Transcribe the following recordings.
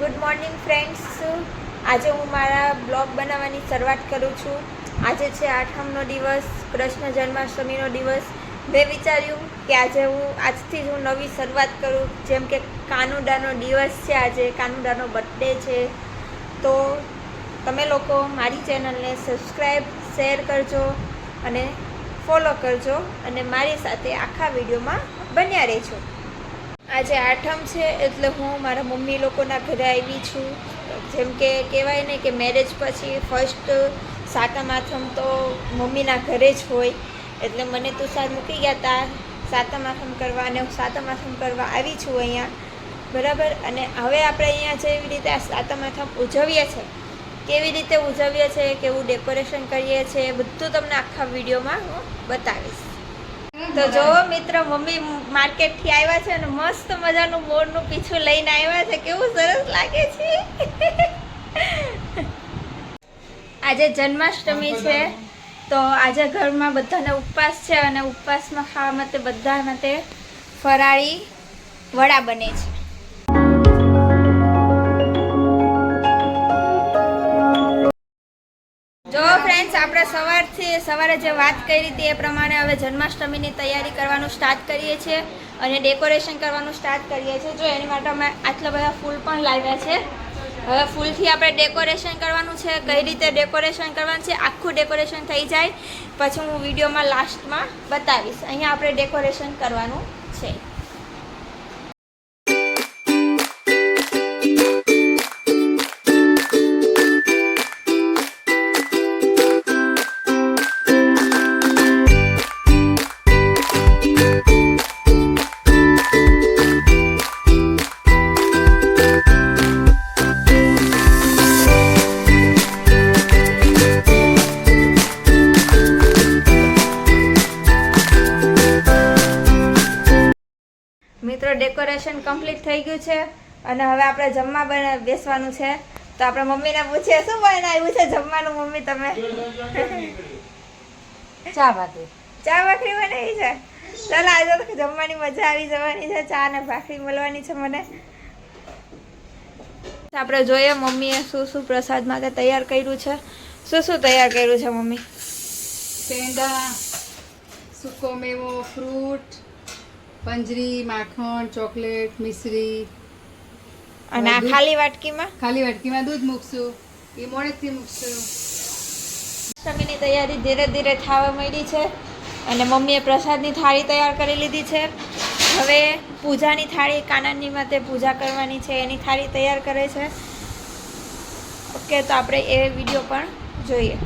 Good morning friends, આજે હું મારા બ્લોગ બનાવવાની શરૂઆત કરું છું. આજે છે આઠમનો દિવસ, કૃષ્ણ જન્માષ્ટમીનો દિવસ. મેં વિચાર્યું કે આજથી જ હું નવી શરૂઆત કરું. જેમ કે કાનુડાનો દિવસ છે, આજે કાનુડાનો બર્થડે છે. તો તમે લોકો મારી ચેનલને સબસ્ક્રાઈબ, શેર કરજો અને ફોલો કરજો અને મારી સાથે આખા વિડીયોમાં બન્યા રહેજો. આજે આઠમ છે એટલે હું મારા મમ્મી લોકોના ઘરે આવી છું. જેમ કે કહેવાય ને કે મેરેજ પછી ફર્સ્ટ સાતમ આઠમ તો મમ્મીના ઘરે જ હોય. એટલે મને તુષાર મૂકી ગયા હતા સાતમ આઠમ કરવા, અને હું સાતમ આઠમ કરવા આવી છું અહીંયા, બરાબર. અને હવે આપણે અહીંયા જેવી રીતે આ સાતમ આઠમ ઉજવીએ છીએ, કેવી રીતે ઉજવીએ છીએ, કેવું ડેકોરેશન કરીએ છીએ, બધું તમને આખા વિડીયોમાં હું બતાવીશ. તો જો મિત્ર, મમ્મી માર્કેટથી આવ્યા છે અને મસ્ત મજાનું મોરનું પીછું લઈને આવ્યા છે. કેવું સરસ લાગે છે. આજે જન્માષ્ટમી છે, તો આજે ઘરમાં બધાને ઉપવાસ છે અને ઉપવાસમાં ખાવા માટે બધા માટે ફરાળી વડા બને છે. જો ફ્રેન્ડ્સ, આપણે સવારે જે વાત કરી હતી એ પ્રમાણે હવે જન્માષ્ટમીની તૈયારી કરવાનું સ્ટાર્ટ કરીએ છીએ અને ડેકોરેશન કરવાનું સ્ટાર્ટ કરીએ છીએ. જો એની માટે અમે આટલા બધા ફૂલ પણ લાવ્યા છે. હવે ફૂલથી આપણે ડેકોરેશન કરવાનું છે. કઈ રીતે ડેકોરેશન કરવાનું છે, આખું ડેકોરેશન થઈ જાય પછી હું વિડીયોમાં લાસ્ટમાં બતાવીશ. અહીંયા આપણે ડેકોરેશન કરવાનું છે. મિત્રો, ડેકોરેશન કમ્પ્લીટ થઈ ગયું છે અને હવે આપણે જમવા બેસવાનું છે. તો આપણે મમ્મીને પૂછીએ શું બનાવ્યું છે જમવાનું. મમ્મી, તમે ચા ભાખરી બનાવી છે. ચાલો, આજે તો જમવાની મજા આવી જવાની છે. ચા અને ભાખરી મળવાની છે મને. આપણે જોઈએ મમ્મીએ શું પ્રસાદ માટે તૈયાર કર્યું છે. શું તૈયાર કર્યું છે મમ્મી? પેંડા, સૂકો મેવો, ફ્રૂટ, પંજરી, માખણ, ચોકલેટ, મિશ્રી. અને આ ખાલી વાટકીમાં દૂધ મૂકશું. એ મોડેથી મૂકશું. અષ્ટમીની તૈયારી ધીરે ધીરે થવા માંડી છે અને મમ્મીએ પ્રસાદની થાળી તૈયાર કરી લીધી છે. હવે પૂજાની થાળી, કાનાની માટે પૂજા કરવાની છે, એની થાળી તૈયાર કરે છે. ઓકે, તો આપણે એ વિડીયો પણ જોઈએ.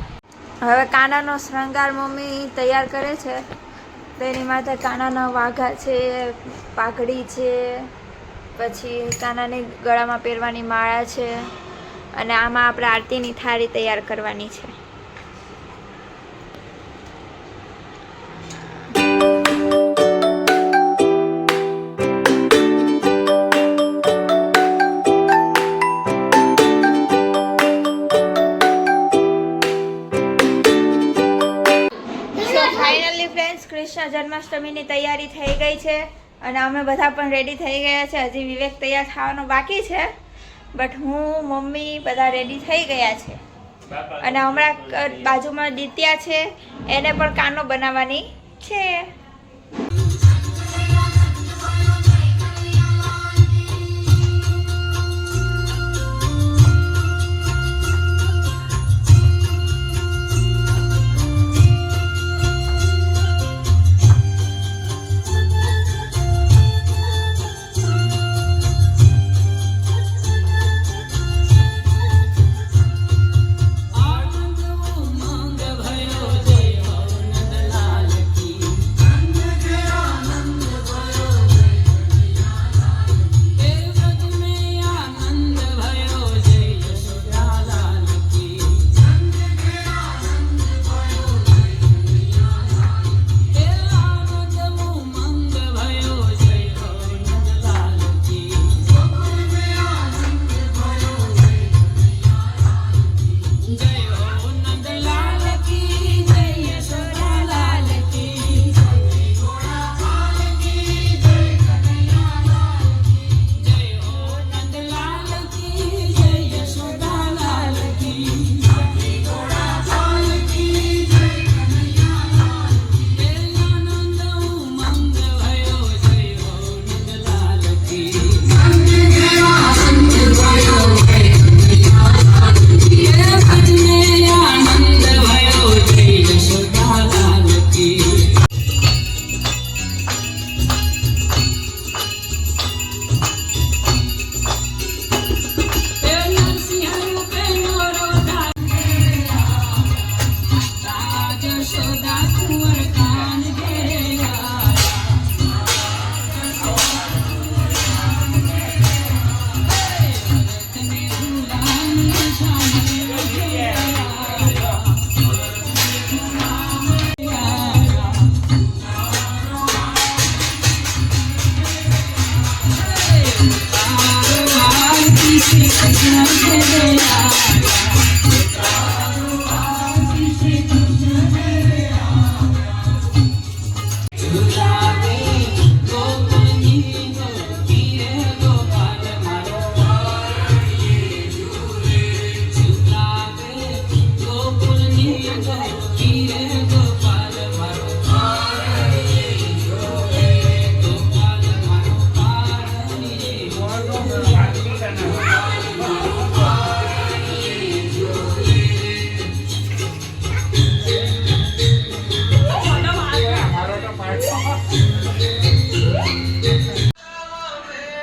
હવે કાનાનો શૃંગાર મમ્મી તૈયાર કરે છે. તેની માથે કાનાના વાઘા છે, પાઘડી છે, પછી કાનાની ગળામાં પહેરવાની માળા છે અને આમાં આપણે આરતીની થાળી તૈયાર કરવાની છે. ફાઇનલી ફ્રેન્ડ્સ, કૃષ્ણ જન્માષ્ટમીની તૈયારી થઈ ગઈ છે અને અમે બધા પણ રેડી થઈ ગયા છે. હજી વિવેક તૈયાર થવાનો બાકી છે, બટ હું, મમ્મી બધા રેડી થઈ ગયા છે. અને હમણાં બાજુમાં દિત્યા છે, એને પણ કાનો બનાવવાની છે.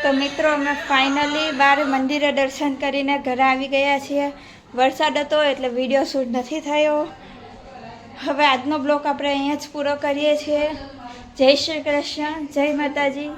તો મિત્રો અમે ફાઇનલી બાર મંદિરે દર્શન કરીને ઘરે આવી ગયા છીએ. વરસાદ હતો એટલે વિડીયો શૂટ નથી થયો. હવે આજનો બ્લોગ આપણે અહીંયા જ પૂરો કરીએ છીએ. જય શ્રી કૃષ્ણ, જય માતાજી.